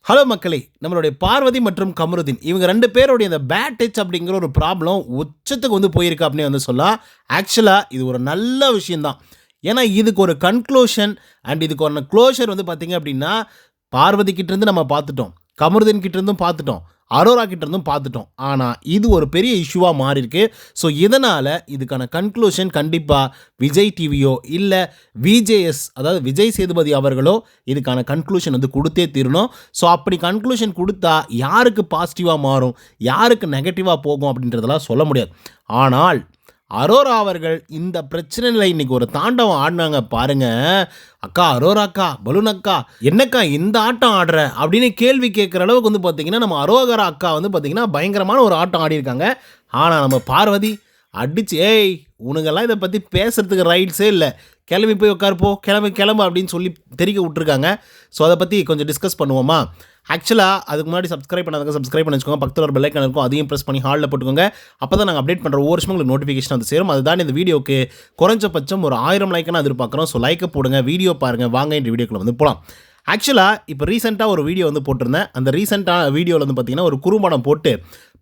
Hello மக்களே, நம்மளுடைய பார்வதி மற்றும் கமருதீன் இவங்க 2 பேருடைய இந்த பேட் டச் அப்படிங்கிற ஒரு ப்ராப்ளம் உச்சத்துக்கு வந்து போயிருக்கு அப்படின்னு வந்து சொல்லலாம். ஆக்சுவலாக இது ஒரு நல்ல விஷயந்தான். ஏன்னா இதுக்கு ஒரு கன்க்ளூஷன் அண்ட் இதுக்கு ஒரு க்ளோஷர் வந்து பார்த்திங்க அப்படின்னா பார்வதி கிட்டேருந்து நம்ம பார்த்துட்டோம், கமருதீன் கிட்டேருந்தும் பார்த்துட்டோம், அரோரா கிட்டேருந்தும் பார்த்துட்டோம். ஆனால் இது ஒரு பெரிய இஷ்யூவாக மாறியிருக்கு. ஸோ இதனால் இதுக்கான கன்க்ளூஷன் கண்டிப்பாக விஜய் டிவியோ இல்லை விஜேஎஸ், அதாவது விஜய் சேதுபதி அவர்களோ இதுக்கான கன்க்ளூஷன் வந்து கொடுத்தே தீரணும். ஸோ அப்படி கன்க்ளூஷன் கொடுத்தா யாருக்கு பாசிட்டிவாக மாறும், யாருக்கு நெகட்டிவாக போகும் அப்படின்றதெல்லாம் சொல்ல முடியாது. ஆனால் அரோரா அவர்கள் இந்த பிரச்சனையில் இன்றைக்கி ஒரு தாண்டவம் ஆடினாங்க பாருங்க. அக்கா அரோரா அக்கா, பலூன் அக்கா, என்னக்கா இந்த ஆட்டம் ஆடுற அப்படின்னு கேள்வி கேட்குற அளவுக்கு வந்து பார்த்திங்கன்னா நம்ம அரோகரா அக்கா வந்து பார்த்திங்கன்னா பயங்கரமான ஒரு ஆட்டம் ஆடியிருக்காங்க. ஆனால் நம்ம பார்வதி அடிச்சு ஏய் உனக்கெல்லாம் இதை பற்றி பேசுகிறதுக்கு ரைட்ஸே இல்லை, கிளம்பி போய் உட்காருப்போ, கிளம்பு அப்படின்னு சொல்லி தெரிவிக்க விட்டுருக்காங்க. ஸோ அதை பற்றி கொஞ்சம் டிஸ்கஸ் பண்ணுவோமா? ஆக்சுவலாக அதுக்கு முன்னாடி சப்ஸ்கிரைப் பண்ணி வச்சுக்கோங்க. பக்கத்தில் ஒரு பெல் ஐக்கான் இருக்கும், அதையும் ப்ரெஸ் பண்ணி ஹாலில் போட்டுக்கோங்க. அப்போ தான் நாங்கள் அப்டேட் பண்ணுற ஒவ்வொரு வருஷமும் உங்களுக்கு நோட்டிஃபிகேஷன் வந்து சேரும். அதுதான் இந்த வீடியோக்கு குறைஞ்சபட்சம் ஒரு 1000 லைக்கான எதிர்பார்க்குறோம். ஸோ லைக்கை போடுங்க, வீடியோ பாருங்கள், வாங்க இந்த வீடியோக்குள்ள வந்து போகலாம். ஆக்சுவலாக இப்போ ரீசெண்டாக ஒரு வீடியோ வந்து போட்டிருந்தேன். அந்த ரீசெண்டான வீடியோவில் வந்து பார்த்திங்கன்னா ஒரு குறும்படம் போட்டு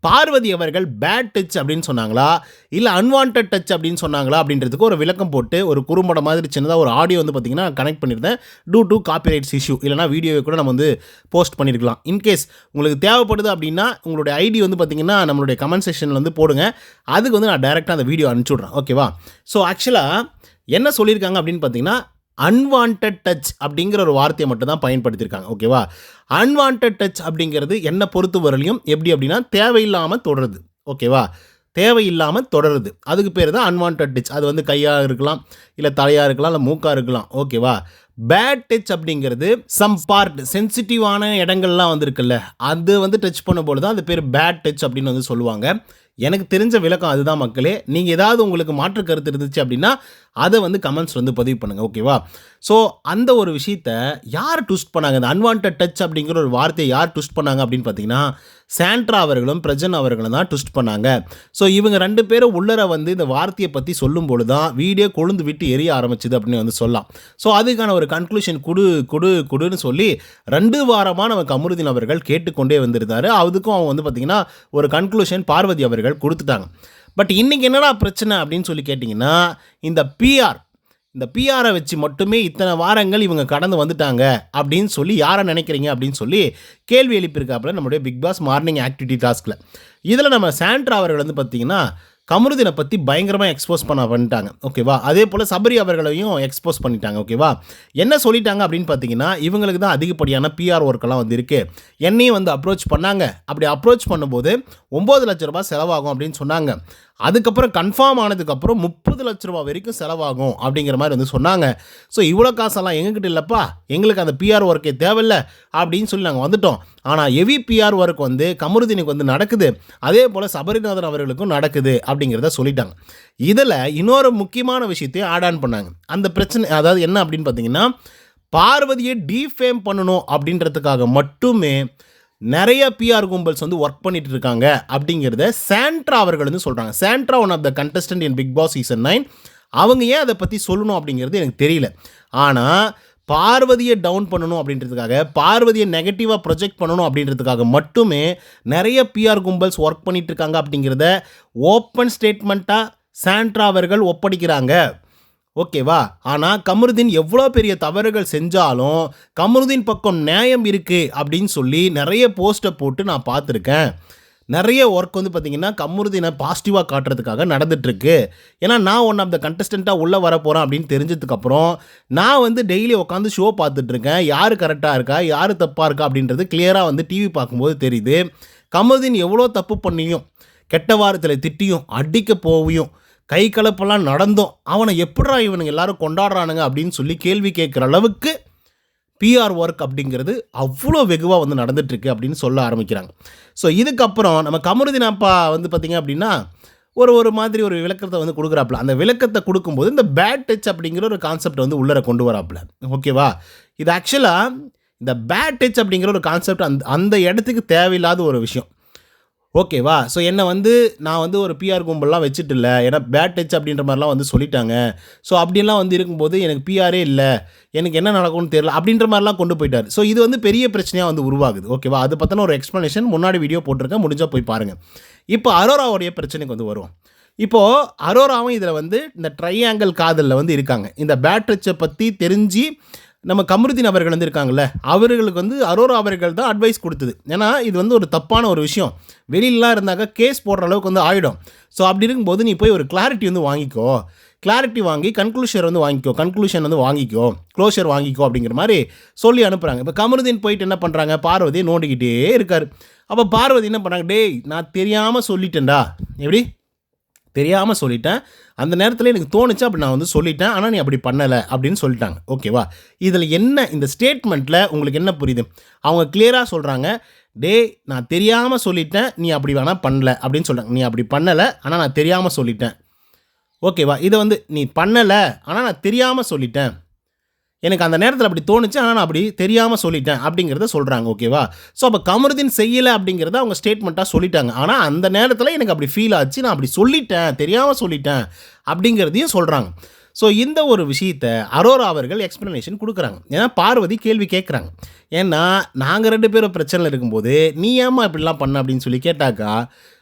பார்வதி அவர்கள் பேட் டச் அப்படின்னு சொன்னாங்களா இல்லை அன்வான்ட் டச் அப்படின்னு சொன்னாங்களா அப்படின்றதுக்கு ஒரு விளக்கம் போட்டு ஒரு குறும்படம் மாதிரி சின்னதாக ஒரு ஆடியோ வந்து பார்த்திங்கன்னா கனெக்ட் பண்ணியிருந்தேன். டூ டு காப்பிரைட்ஸ் இஷ்யூ, இல்லைனா வீடியோவை கூட நம்ம வந்து போஸ்ட் பண்ணியிருக்கலாம். இன்கேஸ் உங்களுக்கு தேவைப்படுது அப்படின்னா உங்களுடைய ஐடி வந்து பார்த்திங்கன்னா நம்மளுடைய கமெண்ட் செக்ஷனில் வந்து போடுங்க. அதுக்கு வந்து நான் டைரெக்டாக அந்த வீடியோ அனுப்பிச்சி விட்றேன். ஓகேவா? ஸோ ஆக்சுவலாக என்ன சொல்லியிருக்காங்க அப்படின்னு பார்த்தீங்கன்னா அன்வான்ட் டச் அப்படிங்கிற ஒரு வார்த்தையை மட்டும் தான் பயன்படுத்தியிருக்காங்க. ஓகேவா? அன்வான்ட் டச் அப்படிங்கிறது என்னை பொறுத்த வரலையும் எப்படி அப்படின்னா தேவையில்லாமல் தொடருது. ஓகேவா? தேவையில்லாமல் தொடருது, அதுக்கு பேர் தான் அன்வான்ட் டச். அது வந்து கையாக இருக்கலாம், இல்லை தலையாக இருக்கலாம், இல்லை மூக்காக இருக்கலாம். ஓகேவா? பேட் டச் அப்படிங்கிறது சம் பார்ட் சென்சிட்டிவான இடங்கள்லாம் வந்துருக்குல்ல, அது வந்து டச் பண்ணும்போது தான் அது பேர் பேட் டச் அப்படின்னு வந்து சொல்லுவாங்க. எனக்கு தெரிஞ்ச விளக்கம் அதுதான் மக்களே. நீங்கள் ஏதாவது உங்களுக்கு மாற்று கருத்து இருந்துச்சு அப்படின்னா அதை வந்து கமெண்ட்ஸ் வந்து பதிவு பண்ணுங்கள். ஓகேவா? ஸோ அந்த ஒரு விஷயத்தை யார் ட்விஸ்ட் பண்ணாங்க, இந்த அன்வான்ட் டச் அப்படிங்கிற ஒரு வார்த்தையை யார் ட்விஸ்ட் பண்ணாங்க அப்படின்னு பார்த்தீங்கன்னா சாண்ட்ரா அவர்களும் பிரஜன் அவர்களும் தான் ட்விஸ்ட் பண்ணாங்க. ஸோ இவங்க 2 பேரும் உள்ளர வந்து இந்த வார்த்தையை பற்றி சொல்லும்போது தான் வீடியோ கொழுந்து விட்டு எரிய ஆரம்பிச்சுது அப்படின்னு வந்து சொல்லலாம். ஸோ அதுக்கான ஒரு கன்க்ளூஷன் குடுன்னு சொல்லி 2 வாரமாக நம்ம கமருதீன் அவர்கள் கேட்டுக்கொண்டே வந்திருந்தார். அதுக்கும் அவங்க வந்து பார்த்திங்கன்னா ஒரு கன்க்ளூஷன் பார்வதி அவர்கள் கொடுத்துட்டாங்க. பட் இன்றைக்கி என்னடா பிரச்சனை அப்படின்னு சொல்லி கேட்டிங்கன்னா இந்த பிஆரை வச்சு மட்டுமே இத்தனை வாரங்கள் இவங்க கடந்து வந்துட்டாங்க அப்படின்னு சொல்லி யாரை நினைக்கிறீங்க அப்படின்னு சொல்லி கேள்வி எழுப்பியிருக்காப்புல நம்மளுடைய பிக் பாஸ் மார்னிங் ஆக்டிவிட்டி டாஸ்கில். இதில் நம்ம சாண்ட்ரா அவர்கள் வந்து பார்த்திங்கன்னா கமருதீனை பற்றி பயங்கரமாக எக்ஸ்போஸ் பண்ணிட்டாங்க. ஓகேவா? அதே போல் சபரி அவர்களையும் எக்ஸ்போஸ் பண்ணிட்டாங்க. ஓகேவா? என்ன சொல்லிட்டாங்க அப்படின்னு பார்த்தீங்கன்னா இவங்களுக்கு தான் அதிகப்படியான பிஆர் ஒர்க்கெல்லாம் வந்து இருக்குது, என்னையும் வந்து அப்ரோச் பண்ணாங்க. அப்படி அப்ரோச் பண்ணும்போது 9 லட்ச ரூபா செலவாகும் அப்படின்னு சொன்னாங்க. அதுக்கப்புறம் கன்ஃபார்ம் ஆனதுக்கப்புறம் 30 லட்ச ரூபா வரைக்கும் செலவாகும் அப்படிங்கிற மாதிரி வந்து சொன்னாங்க. ஸோ இவ்வளோ காசெல்லாம் எங்ககிட்ட இல்லைப்பா, எங்களுக்கு அந்த பிஆர் ஒர்க்கே தேவையில்லை அப்படின்னு சொல்லி நாங்கள் வந்துட்டோம். ஆனால் ஹெவி பிஆர் ஒர்க் வந்து கமருதீனுக்கு வந்து நடக்குது, அதே போல் சபரிநாதன் அவர்களுக்கும் நடக்குது அப்படிங்கிறத சொல்லிட்டாங்க. இதில் இன்னொரு முக்கியமான விஷயத்தையும் ஆட் ஆன் பண்ணாங்க. அந்த பிரச்சனை அதாவது என்ன அப்படின்னு பார்த்தீங்கன்னா பார்வதியை டீஃபேம் பண்ணணும் அப்படின்றதுக்காக மட்டுமே நிறைய பிஆர் கும்பல்ஸ் வந்து ஒர்க் பண்ணிட்டு இருக்காங்க அப்படிங்கிறத சாண்ட்ரா அவர்கள் வந்து சொல்கிறாங்க. Sandra one of the contestant in Bigg Boss season 9. அவங்க ஏன் அதை பற்றி சொல்லணும் அப்படிங்கிறது எனக்கு தெரியல. ஆனால் பார்வதியை டவுன் பண்ணணும் அப்படின்றதுக்காக, பார்வதியை நெகட்டிவாக ப்ரொஜெக்ட் பண்ணணும் அப்படின்றதுக்காக மட்டுமே நிறைய பிஆர் கும்பல்ஸ் ஒர்க் பண்ணிட்டு இருக்காங்க அப்படிங்கிறத ஓப்பன் ஸ்டேட்மெண்ட்டாக சாண்ட்ரா அவர்கள் ஒப்படைக்கிறாங்க. ஓகேவா? ஆனால் கமருதீன் எவ்வளோ பெரிய தவறுகள் செஞ்சாலும் கமருதீன் பக்கம் நியாயம் இருக்குது அப்படின்னு சொல்லி நிறைய போஸ்ட்டை போட்டு நான் பார்த்துருக்கேன். நிறைய ஒர்க் வந்து பார்த்திங்கன்னா கமருதீனை பாசிட்டிவாக காட்டுறதுக்காக நடந்துகிட்ருக்கு. ஏன்னா நான் ஒன் ஆஃப் த கண்டஸ்டண்ட்டாக உள்ளே வர போகிறேன் அப்படின்னு தெரிஞ்சதுக்கப்புறம் நான் வந்து டெய்லி உட்காந்து ஷோ பார்த்துட்ருக்கேன். யார் கரெக்டாக இருக்கா, யார் தப்பாக இருக்கா அப்படின்றது கிளியராக வந்து டிவி பார்க்கும்போது தெரியுது. கமருதீன் எவ்வளோ தப்பு பண்ணியும், கெட்ட வாரத்தில் திட்டியும், அடிக்க போவியும், கை கலப்பெல்லாம் நடந்தோம், அவனை எப்படா இவனுங்க எல்லாரும் கொண்டாடுறானுங்க அப்படின்னு சொல்லி கேள்வி கேட்குற அளவுக்கு பிஆர் ஒர்க் அப்படிங்கிறது அவ்வளோ வெகுவாக வந்து நடந்துகிட்ருக்கு அப்படின்னு சொல்ல ஆரம்பிக்கிறாங்க. ஸோ இதுக்கப்புறம் நம்ம கமருதீன் அப்பா வந்து பார்த்திங்க அப்படின்னா ஒரு மாதிரி ஒரு விளக்கத்தை வந்து கொடுக்குறாப்புல. அந்த விளக்கத்தை கொடுக்கும்போது இந்த பேட் டச் அப்படிங்கிற ஒரு கான்செப்ட் வந்து உள்ளர கொண்டு வராப்புல. ஓகேவா? இது ஆக்சுவலாக இந்த பேட் டச் அப்படிங்கிற ஒரு கான்செப்ட் அந்த இடத்துக்கு தேவையில்லாத ஒரு விஷயம். ஓகேவா? ஸோ என்ன வந்து நான் வந்து ஒரு பிஆர் கும்பல்லாம் வச்சுட்டு இல்ல. ஏன்னா பேட் டச் அப்படின்ற மாரிலாம் வந்து சொல்லிட்டாங்க. ஸோ அப்படியெல்லாம் வந்து இருக்கும்போது எனக்கு பிஆரே இல்ல. எனக்கு என்ன நடக்கும்னு தெரியல. அப்படின்ற மாரிலாம் கொண்டு போயிட்டாரு. ஸோ இது வந்து பெரிய பிரச்சனையா வந்து உருவாகுது. ஓகேவா? அது பத்தின ஒரு எக்ஸ்ப்ளனேஷன் முன்னாடி வீடியோ போட்டிருக்கேன். முடிஞ்சா போய் பாருங்க. இப்போ அரோராவுடைய பிரச்சனைக்கு வந்து வருவோம். இப்போ அரோராவும் இதில வந்து இந்த ட்ரையாங்கிள் காதல்ல வந்து இருக்காங்க. இந்த பேட் டச்ச பத்தி தெரிஞ்சு நம்ம கமருதீன் அவர்கள் வந்து இருக்காங்கல்ல, அவர்களுக்கு வந்து அரோரா அவர்கள் தான் அட்வைஸ் குடுத்தது. ஏன்னா, இது வந்து ஒரு தப்பான ஒரு விஷயம். வெளிலலாம் இருந்தாக்க கேஸ் போடுற அளவுக்கு வந்து ஆயிடும். ஸோ அப்படி இருக்கும்போது நீ போய் ஒரு கிளாரிட்டி வந்து வாங்கிக்கோ. கிளாரிட்டி வாங்கி கன்க்ளூஷன் வந்து வாங்கிக்கோ. க்ளோஷர் வாங்கிக்கோ அப்படிங்கிற மாரி சொல்லி அனுப்புறாங்க. இப்ப கமருதீன் போயிட்டு என்ன பண்றாங்க, பார்வதிய நோண்டிக்கிட்டே இருக்காரு. அப்ப பார்வதி என்ன பண்றாங்க, "டேய் நான் தெரியாம சொல்லிட்டேன்டா." எப்படி? தெரியாம சொல்லிட்டேன். அந்த நேரத்தில எனக்கு தோணுச்சு அப்படி நான் வந்து சொல்லிட்டேன். ஆனா நீ அப்படி பண்ணல அப்படின்னு சொல்லிட்டாங்க. ஓகேவா? இதில என்ன இந்த ஸ்டேட்மெண்ட்ல உங்களுக்கு என்ன புரியுது? அவங்க கிளியரா சொல்றாங்க. "டேய் நான் தெரியாம சொல்லிட்டேன். நீ அப்படி வேணா பண்ணல." அப்படின்னு சொல்றாங்க. நீ அப்படி பண்ணல. ஆனா நான் தெரியாம சொல்லிட்டேன். ஓகேவா? இத வந்து நீ பண்ணல. ஆனா நான் தெரியாம சொல்லிட்டேன். எனக்கு அந்த நேரத்தில அப்படி தோணுச்சு. ஆனா நான் அப்படி தெரியாம சொல்லிட்டேன் அப்படிங்கிறத சொல்றாங்க. ஓகேவா? ஸோ அப்ப கமருதீன் செய்யல அப்படிங்கிறத அவங்க ஸ்டேட்மெண்ட்டா சொல்லிட்டாங்க. ஆனா அந்த நேரத்தில எனக்கு அப்படி ஃபீல் ஆச்சு. நான் அப்படி சொல்லிட்டேன். தெரியாம சொல்லிட்டேன் அப்படிங்கிறதையும் சொல்றாங்க. ஸோ இந்த ஒரு விஷயத்த அரோரா அவர்கள் எக்ஸ்ப்ளனேஷன் குடுக்குறாங்க. ஏன்னா பார்வதி கேள்வி கேட்குறாங்க. ஏன்னா நாங்க 2 பேரும் பிரச்சனையில இருக்கும்போது, "நீ ஏம்மா இப்படிலாம் பண்ண?" அப்படின்னு சொல்லி கேட்டாக்கா,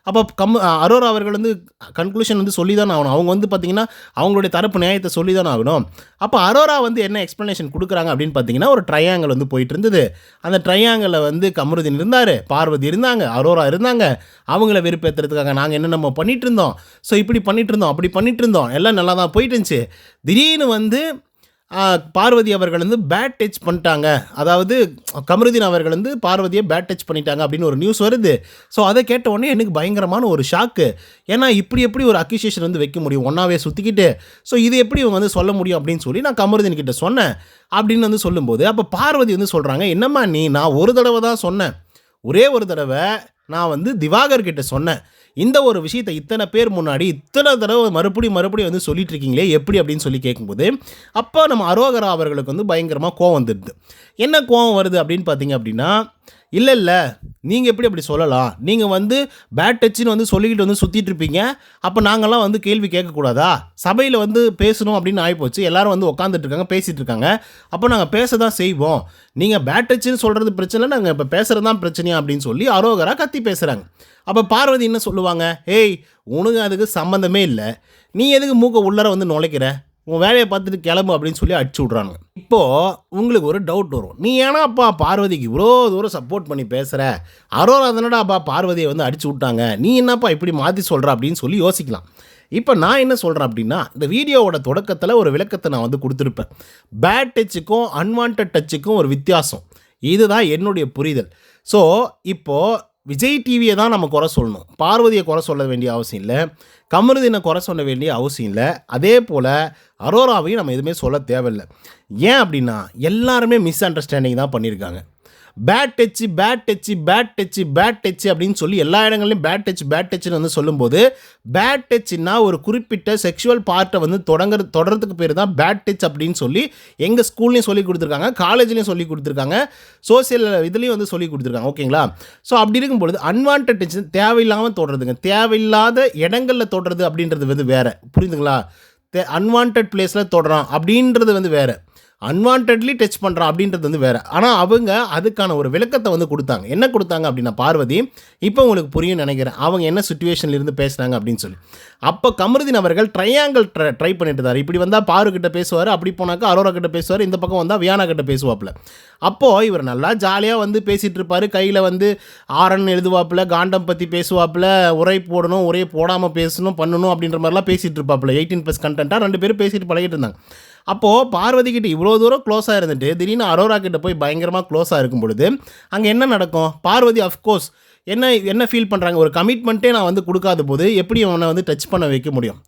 அப்போ அரோரா அவர்கள் வந்து கன்க்ளூஷன் வந்து சொல்லி தானே ஆகணும். அவங்க வந்து பார்த்தீங்கன்னா, அவங்களுடைய தரப்பு நியாயத்த சொல்லி தானே ஆகணும். அப்போ அரோரா வந்து என்ன எக்ஸ்ப்ளனேஷன் குடுக்குறாங்க அப்படின்னு பார்த்தீங்கன்னா, ஒரு ட்ரையாங்கிள் வந்து போயிட்டு இருந்தது. அந்த ட்ரையாங்கிள்ல வந்து கமருதீன் இருந்தாரு, பார்வதி இருந்தாங்க, அரோரா இருந்தாங்க. அவங்கள வெறுப்பேத்துறதுக்காக நாங்க என்னென்னமோ பண்ணிட்டு இருந்தோம். ஸோ இப்படி பண்ணிட்டு இருந்தோம், அப்படி பண்ணிட்டு இருந்தோம். எல்லாம் நல்லா தான் போயிட்டு இருந்துச்சு. திடீர்னு வந்து பார்வதி அவர்கள் வந்து பேட் டச் பண்ணிட்டாங்க. அதாவது கமருதீன் அவர்கள் வந்து பார்வதிய பேட் டச் பண்ணிட்டாங்க அப்படின்னு ஒரு நியூஸ் வருது. ஸோ அத கேட்ட உடனே எனக்கு பயங்கரமான ஒரு ஷாக்கு. ஏன்னா இப்படி எப்படி ஒரு அக்யூசேஷன் வந்து வைக்க முடியும்? ஒண்ணாவே சுத்திக்கிட்டு. ஸோ இது எப்படி இவங்க வந்து சொல்ல முடியும் அப்படின்னு சொல்லி நான் கமருதீன் கிட்ட சொன்னேன். அப்படின்னு வந்து சொல்லும்போது, அப்ப பார்வதி வந்து சொல்றாங்க, "என்னம்மா நீ நான் ஒரு தடவ தான் சொன்னேன். ஒரே ஒரு தடவ நான் வந்து திவாகர் கிட்ட சொன்னேன். இந்த ஒரு விஷயத்த இத்தனை பேர் முன்னாடி இத்தனை தடவை மறுபடியும் வந்து சொல்லிட்டு இருக்கீங்களே எப்படி அப்படின்னு சொல்லி கேட்கும்போது, அப்போ நம்ம அரோகரா அவர்களுக்கு வந்து பயங்கரமா கோவம் வந்துடுது. என்ன கோவம் வருது அப்படின்னு பார்த்தீங்க அப்படின்னா, இல்ல நீங்க எப்படி அப்படி சொல்லலாம்? நீங்க வந்து பேட் டச்சுன்னு வந்து சொல்லிக்கிட்டு வந்து சுத்திட்டு இருப்பீங்க. அப்ப நாங்கலாம் வந்து கேள்வி கேட்கக்கூடாதா? சபையில வந்து பேசணும் அப்படின்னு ஆயிப்போச்சு. எல்லாரும் வந்து உட்காந்துட்டு இருக்காங்க, பேசிட்டு இருக்காங்க. அப்ப நாங்க பேச தான் செய்வோம். நீங்க பேட் டச்சுன்னு சொல்றது பிரச்சனை இல்ல. நாங்க இப்ப பேசுறது தான் பிரச்சனையா அப்படின்னு சொல்லி அரோகரா கத்தி பேசுறாங்க. அப்ப பார்வதி என்ன சொல்லுவாங்க? "ஏய் உனக்கு அதுக்கு சம்மந்தமே இல்ல. நீ எதுக்கு மூக்க உள்ளார வந்து நுழைக்கிற? உன் வேலைய பார்த்துட்டு கிளம்பு" அப்படின்னு சொல்லி அடிச்சு விட்றானுங்க. இப்போ உங்களுக்கு ஒரு டவுட் வரும். "நீ ஏனாப்பா பார்வதிக்கு இவ்வளோ தூரம் சப்போர்ட் பண்ணி பேசுற? அரோரா தானடாப்பா பார்வதிய வந்து அடிச்சு விட்டாங்க. நீ என்னப்பா இப்படி மாத்தி சொல்ற?" அப்படின்னு சொல்லி யோசிக்கலாம். இப்ப நான் என்ன சொல்றேன் அப்படின்னா, இந்த வீடியோவோட தொடக்கத்தில ஒரு விளக்கத்த நான் வந்து குடுத்திருப்பேன். பேட் டச்சுக்கும், அன்வான்டட் டச்சுக்கும் ஒரு வித்தியாசம். இதுதான் என்னுடைய புரிதல். ஸோ, இப்போ விஜய் டிவிய தான் நம்ம குறை சொல்லணும். பார்வதிய குறை சொல்ல வேண்டிய அவசியம் இல்ல. கமருதீன குறை சொல்ல வேண்டிய அவசியம் இல்ல. அதேபோல அரோராவையும் நம்ம எதுவுமே சொல்ல தேவையில்ல. ஏன் அப்படின்னா, எல்லாருமே மிஸ் அண்டர்ஸ்டாண்டிங் தான் பண்ணியிருக்காங்க. Bad touch, bad touch, bad touch, bad touch அப்படின்னு சொல்லி எல்லா இடங்கள்லையும் பேட் டச்சுன்னு வந்து சொல்லும்போது, பேட் டச்சுன்னா ஒரு குறிப்பிட்ட செக்ஷுவல் பார்ட்ட வந்து தொடர்றதுக்கு பேர் தான் பேட் டச் அப்படின்னு சொல்லி எங்க ஸ்கூல்லையும் சொல்லிக் குடுத்துருக்காங்க, காலேஜ்லையும் சொல்லிக் குடுத்துருக்காங்க, சோசியல் இதுலயும் வந்து சொல்லிக் குடுத்துருக்காங்க. ஓகேங்களா? ஸோ அப்படி இருக்கும்பொழுது அன்வான்டட் டச் தேவையில்லாம தொடுறதுங்க. தேவையில்லாத இடங்கள்ல தொடுறது அப்படின்றது வந்து வேற. புரியுதுங்களா? அன்வான்டட் பிளேஸ்ல தொடுறான் அப்படின்றது வந்து வேற. அன்வான்டட்லி டச் பண்ணுறான் அப்படின்றது வந்து வேறு. ஆனால் அவங்க அதுக்கான ஒரு விளக்கத்தை வந்து கொடுத்தாங்க. என்ன கொடுத்தாங்க அப்படின்னா பார்வதி, இப்போ உங்களுக்கு புரியும் நினைக்கிறேன். அவங்க என்ன சிச்சுவேஷனில் இருந்து பேசுகிறாங்க அப்படின்னு சொல்லி. அப்போ கமருதீன் அவர்கள் ட்ரையாங்கிள் ட்ரை பண்ணிட்டு இருந்தார். இப்படி வந்தால் பாரு கிட்ட பேசுவார், அப்படி போனாக்கா அரோரா கிட்ட பேசுவார், இந்த பக்கம் வந்தால் வியானா கிட்ட பேசுவாப்புல. அப்போது இவர் நல்லா ஜாலியாக வந்து பேசிகிட்டு இருப்பார். கையில் வந்து ஆரன் எழுதுவாப்புல, காண்டம் பற்றி பேசுவாப்புல, உரை போடணும், உரை போடாமல் பேசணும், பண்ணணும் அப்படின்ற மாதிரிலாம் பேசிகிட்டு இருப்பாப்புல. 18+ கண்டென்ட்டாக 2 பேரும் பேசிட்டு பழகிட்டு இருந்தாங்க. அப்போது பார்வதி கிட்ட இவ்வளோ தூரம் க்ளோஸாக இருந்துட்டு திடீர்னு அரோரா கிட்ட போய் பயங்கரமாக க்ளோஸாக இருக்கும் பொழுது அங்கே என்ன நடக்கும்? பார்வதி அஃப்கோர்ஸ் என்ன ஃபீல் பண்ணுறாங்க, ஒரு கமிட்மெண்ட்டே நான் வந்து கொடுக்காத போது எப்படி அவனை வந்து டச் பண்ண வைக்க முடியும்?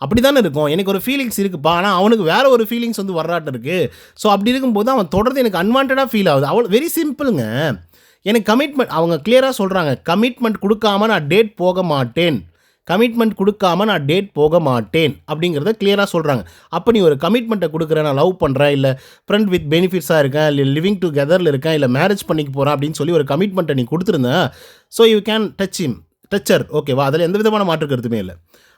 அப்படி தானே இருக்கும். எனக்கு ஒரு ஃபீலிங்ஸ் இருக்குப்பா, ஆனால் அவனுக்கு வேறு ஒரு ஃபீலிங்ஸ் வந்து வர்றாட்டு இருக்குது. ஸோ அப்படி இருக்கும்போது அவன் தொடர்ந்து எனக்கு அன்வான்டாக ஃபீல் ஆகுது. அவ்வளோ வெரி சிம்பிளுங்க. எனக்கு கமிட்மெண்ட் அவங்க கிளியராக சொல்கிறாங்க, கமிட்மெண்ட் கொடுக்காம நான் டேட் போக மாட்டேன், கமிட்மெண்ட் கொடுக்காம நான் டேட் போக மாட்டேன் அப்படிங்கிறத கிளியராக சொல்கிறாங்க. அப்போ நீ ஒரு கமிட்மெண்ட்டை கொடுக்குற, நான் லவ் பண்ணுறேன், இல்லை ஃப்ரெண்ட் வித் பெனிஃபிட்ஸாக இருக்கேன், இல்லை லிவிங் டுகெதரில் இருக்கேன், இல்லை மேரேஜ் பண்ணிக்க போகிறேன் அப்படின்னு சொல்லி ஒரு கமிட்மெண்ட்டை நீ கொடுத்துருந்தேன். So you can touch him. Touch her ஓகேவா, அதில் எந்த விதமான மாற்று கருத்துமே இல்லை.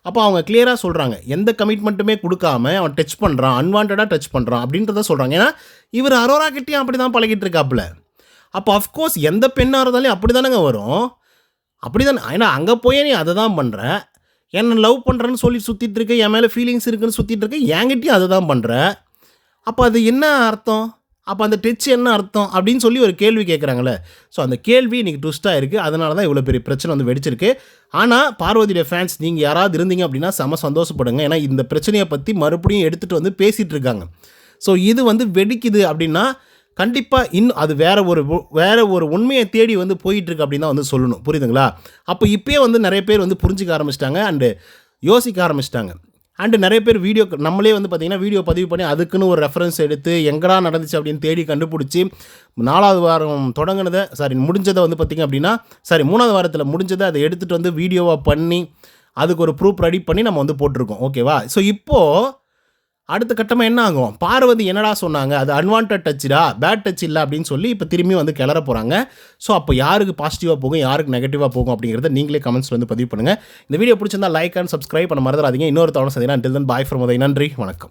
அப்போ அவங்க கிளியராக சொல்கிறாங்க, எந்த கமிட்மெண்ட்டுமே கொடுக்காம அவன் டச் பண்ணுறான், அன்வான்டாக டச் பண்ணுறான் அப்படின்றத சொல்கிறாங்க. ஏன்னா இவர் அரோரா கிட்டேயும் அப்படி தான் பழகிட்டு இருக்காப்புல. அப்போ அஃப்கோர்ஸ் எந்த பெண்ணாக இருந்தாலும் அப்படி தானேங்க வரும், அப்படி தானே. ஏன்னா அங்கே போய் நீ அதை தான் பண்ணுற, என்ன லவ் பண்ணுறேன்னு சொல்லி சுற்றிட்டு இருக்க, என் மேலே ஃபீலிங்ஸ் இருக்குன்னு சுற்றிட்டு இருக்க, என்கிட்டயும் அதை தான் பண்ணுற. அப்போ அது என்ன அர்த்தம், அப்போ அந்த டச் என்ன அர்த்தம் அப்படின்னு சொல்லி ஒரு கேள்வி கேட்குறாங்களே. ஸோ அந்த கேள்வி இன்றைக்கி ட்விஸ்ட்டாக இருக்குது. அதனால தான் இவ்வளோ பெரிய பிரச்சனை வந்து வெடிச்சிருக்கு. ஆனால் பார்வதியோட ஃபேன்ஸ் நீங்கள் யாராவது இருந்தீங்க அப்படின்னா செம சந்தோஷப்படுங்க. ஏன்னா இந்த பிரச்சனையை பற்றி மறுபடியும் எடுத்துகிட்டு வந்து பேசிகிட்டு இருக்காங்க. ஸோ இது வந்து வெடிக்குது அப்படின்னா கண்டிப்பாக இன்னும் அது வேறு ஒரு உண்மையை தேடி வந்து போயிட்டுருக்கு அப்படின்னு தான் வந்து சொல்லணும். புரியுதுங்களா? அப்போ இப்போயே வந்து நிறைய பேர் வந்து புரிஞ்சிக்க ஆரம்பிச்சிட்டாங்க அண்டு யோசிக்க ஆரம்பிச்சிட்டாங்க. அண்டு நிறைய பேர் நம்மளே வந்து பார்த்திங்கன்னா வீடியோ பதிவு பண்ணி அதுக்குன்னு ஒரு ரெஃபரன்ஸ் எடுத்து எங்கடா நடந்துச்சு அப்படின்னு தேடி கண்டுபிடிச்சி 4வது வாரம் முடிஞ்சதை வந்து பார்த்திங்க அப்படின்னா 3வது வாரத்தில் முடிஞ்சதை அதை எடுத்துகிட்டு வந்து வீடியோவாக பண்ணி அதுக்கு ஒரு ப்ரூஃப் ரெடி பண்ணி நம்ம வந்து போட்டிருக்கோம். ஓகேவா? ஸோ இப்போது அடுத்த கட்டமாக என்ன ஆகும், பார்வதி என்னடா சொன்னாங்க, அது அன்வான்ட் டச்சுடா, பேட் டச் இல்லை அப்படின்னு சொல்லி இப்போ திரும்பி வந்து கிளற போகிறாங்க. ஸோ அப்போ யாருக்கு பாசிட்டிவாக போகும், யாருக்கு நெகட்டிவாக போகும் அப்படிங்கிறத நீங்களே கமெண்ட்ஸில் வந்து பதிவு பண்ணுங்கள். இந்த வீடியோ பிடிச்சிருந்தா லைக் அண்ட் சப்ஸ்கிரைப் பண்ண மறந்துடாதீங்க. இன்னொரு தவணை சந்தினா until then bye from Uday. நன்றி, வணக்கம்.